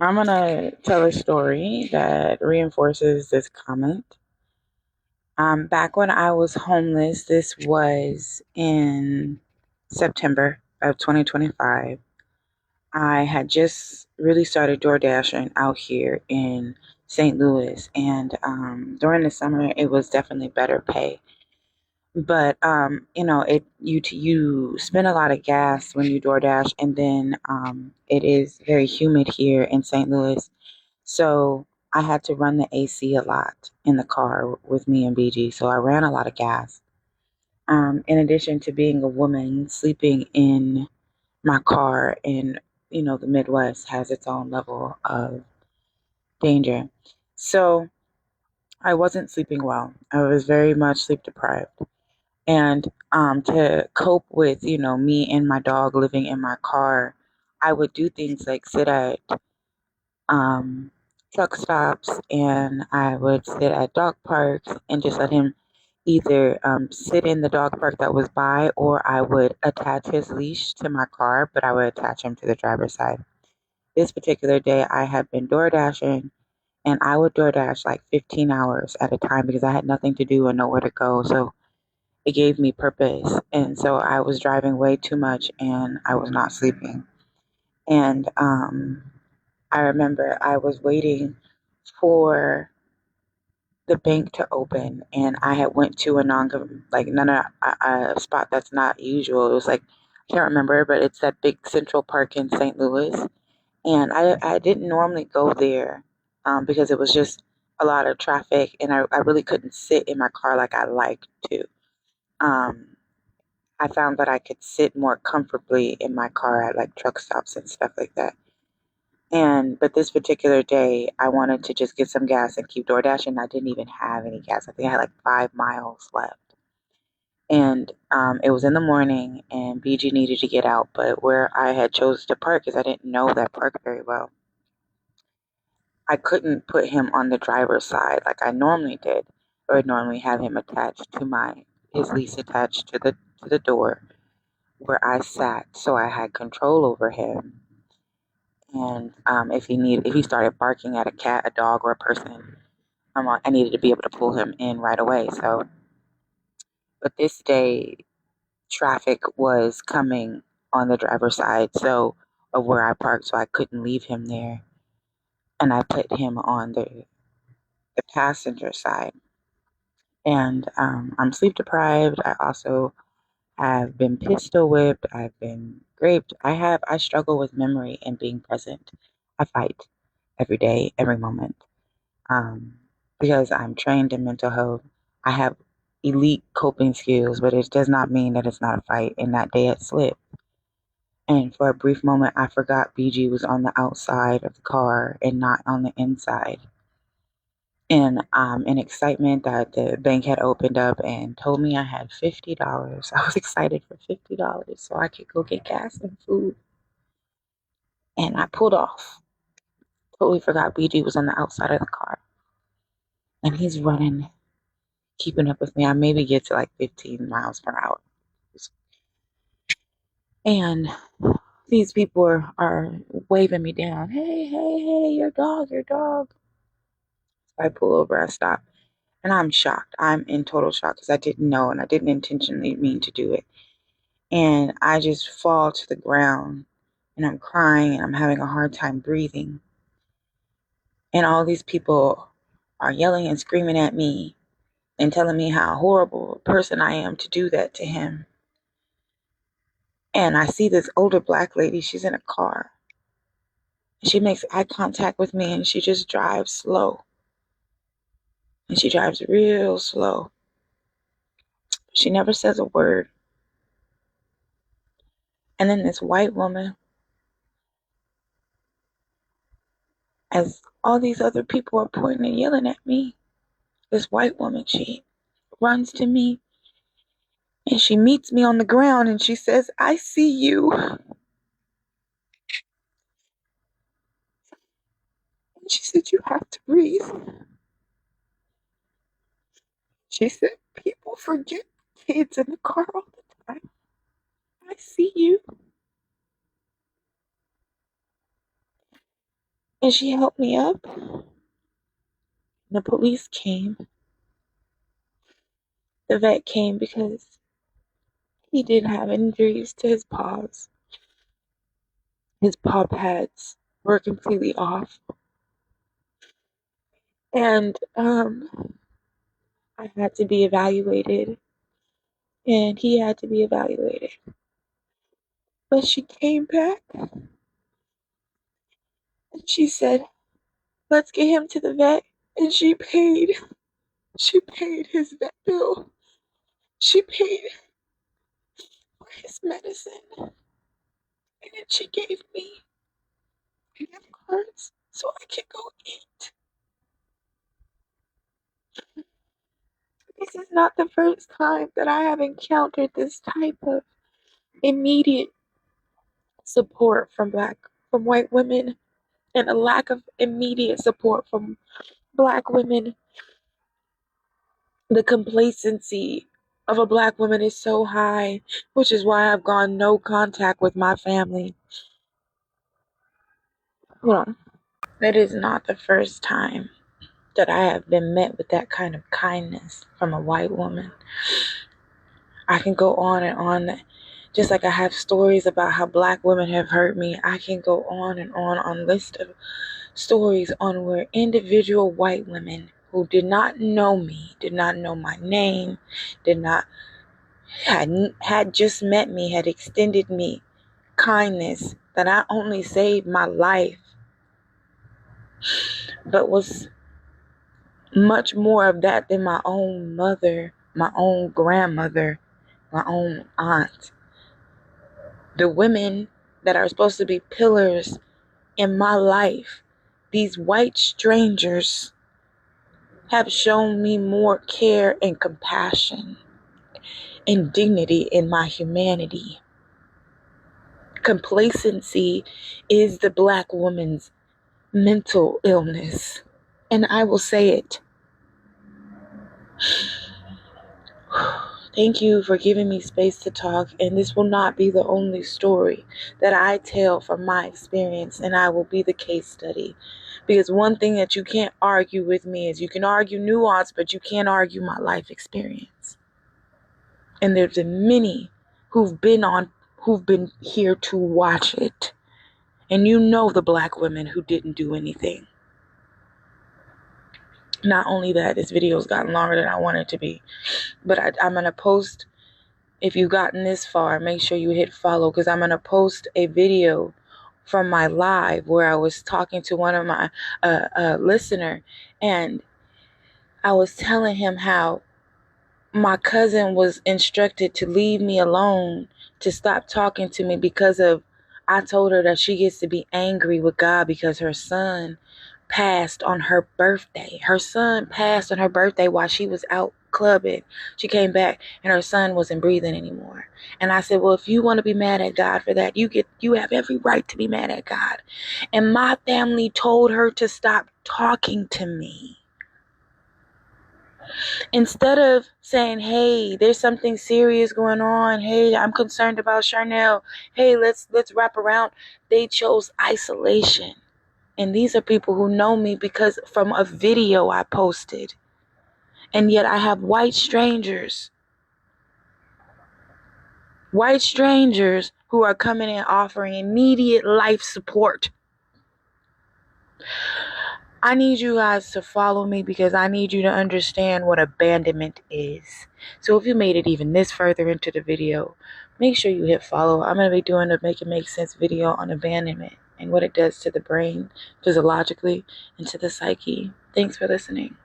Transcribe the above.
I'm gonna tell a story that reinforces this comment. Back when I was homeless, this was in September of 2025. I had just really started door dashing out here in St. Louis, and during the summer, it was definitely better pay. But you spend a lot of gas when you DoorDash, and then it is very humid here in St. Louis, so I had to run the AC a lot in the car with me and BG. So I ran a lot of gas. In addition to being a woman, sleeping in my car in the Midwest has its own level of danger. So I wasn't sleeping well. I was very much sleep deprived. And to cope with, me and my dog living in my car, I would do things like sit at um, truck stops, and I would sit at dog parks and just let him either sit in the dog park that was by, or I would attach his leash to my car, but I would attach him to the driver's side. This particular day, I had been door dashing, and I would DoorDash like 15 hours at a time because I had nothing to do and nowhere to go. So it gave me purpose. And so I was driving way too much and I was not sleeping. And I remember I was waiting for the bank to open, and I had went to a like none of a spot that's not usual. It was like I can't remember, but it's that big Central Park in St. Louis, and I didn't normally go there because it was just a lot of traffic, and I really couldn't sit in my car like I liked to. Um, I found that I could sit more comfortably in my car at like truck stops and stuff like that. But this particular day, I wanted to just get some gas and keep door dashing. I didn't even have any gas. I think I had like 5 miles left. And it was in the morning, and BG needed to get out. But where I had chose to park, because I didn't know that park very well, I couldn't put him on the driver's side like I normally did, or I'd normally have him attached to his lease attached to the door where I sat, so I had control over him. And if he started barking at a cat, a dog, or a person, I needed to be able to pull him in right away. So, but this day, traffic was coming on the driver's side, so of where I parked, so I couldn't leave him there, and I put him on the passenger side. And I'm sleep deprived. I also have been pistol whipped. I've been raped. I struggle with memory and being present. I fight every day, every moment. Um, because I'm trained in mental health. I have elite coping skills, but it does not mean that it's not a fight. And that day it slipped. And for a brief moment, I forgot BG was on the outside of the car and not on the inside. And in excitement that the bank had opened up and told me I had $50. I was excited for $50 so I could go get gas and food. And I pulled off. Totally forgot BG was on the outside of the car. And he's running, keeping up with me. I maybe get to like 15 miles per hour. And these people are waving me down. Hey, hey, hey, your dog, your dog. So I pull over, I stop. And I'm shocked. I'm in total shock because I didn't know and I didn't intentionally mean to do it. And I just fall to the ground and I'm crying and I'm having a hard time breathing. And all these people are yelling and screaming at me and telling me how horrible a person I am to do that to him. And I see this older black lady, she's in a car. She makes eye contact with me and she just drives slow. And she drives real slow. She never says a word. And then this white woman, as all these other people are pointing and yelling at me, this white woman, she runs to me and she meets me on the ground and she says, I see you. And she said, you have to breathe. She said, people forget kids in the car all the time. I see you. And she helped me up. The police came. The vet came because he did have injuries to his paws. His paw pads were completely off. And I had to be evaluated. And he had to be evaluated. But she came back and she said, let's get him to the vet. And she paid his vet bill. She paid for his medicine. And then she gave me gift cards so I could go eat. This is not the first time that I have encountered this type of immediate support from white women, and a lack of immediate support from Black women. The complacency of a Black woman is so high, which is why I've gone no contact with my family. Hold on. It is not the first time that I have been met with that kind of kindness from a white woman. I can go on and on. Just like I have stories about how Black women have hurt me, I can go on and on list of stories on where individual white women who did not know me, did not know my name, had just met me, had extended me kindness that not only saved my life, but was much more of that than my own mother, my own grandmother, my own aunt. The women that are supposed to be pillars in my life, these white strangers, have shown me more care and compassion and dignity in my humanity. Complacency is the Black woman's mental illness, and I will say it. Thank you for giving me space to talk, and this will not be the only story that I tell from my experience, and I will be the case study. Because one thing that you can't argue with me is you can argue nuance, but you can't argue my life experience. And there's been many who've been here to watch it. And you know the Black women who didn't do anything. Not only that, this video's gotten longer than I want it to be. But I'm going to post, if you've gotten this far, make sure you hit follow, because I'm going to post a video from my live where I was talking to one of my listener, and I was telling him how my cousin was instructed to leave me alone, to stop talking to me because of, I told her that she gets to be angry with God because her son passed on her birthday. Her son passed on her birthday while she was out clubbing. She came back and her son wasn't breathing anymore. And I said, well, if you want to be mad at God for that, you have every right to be mad at God. And my family told her to stop talking to me. Instead of saying, hey, there's something serious going on. Hey, I'm concerned about Charnel. Hey, let's wrap around. They chose isolation. And these are people who know me because from a video I posted. And yet I have white strangers who are coming and offering immediate life support. I need you guys to follow me because I need you to understand what abandonment is. So if you made it even this further into the video, make sure you hit follow. I'm going to be doing a Make It Make Sense video on abandonment and what it does to the brain, physiologically, and to the psyche. Thanks for listening.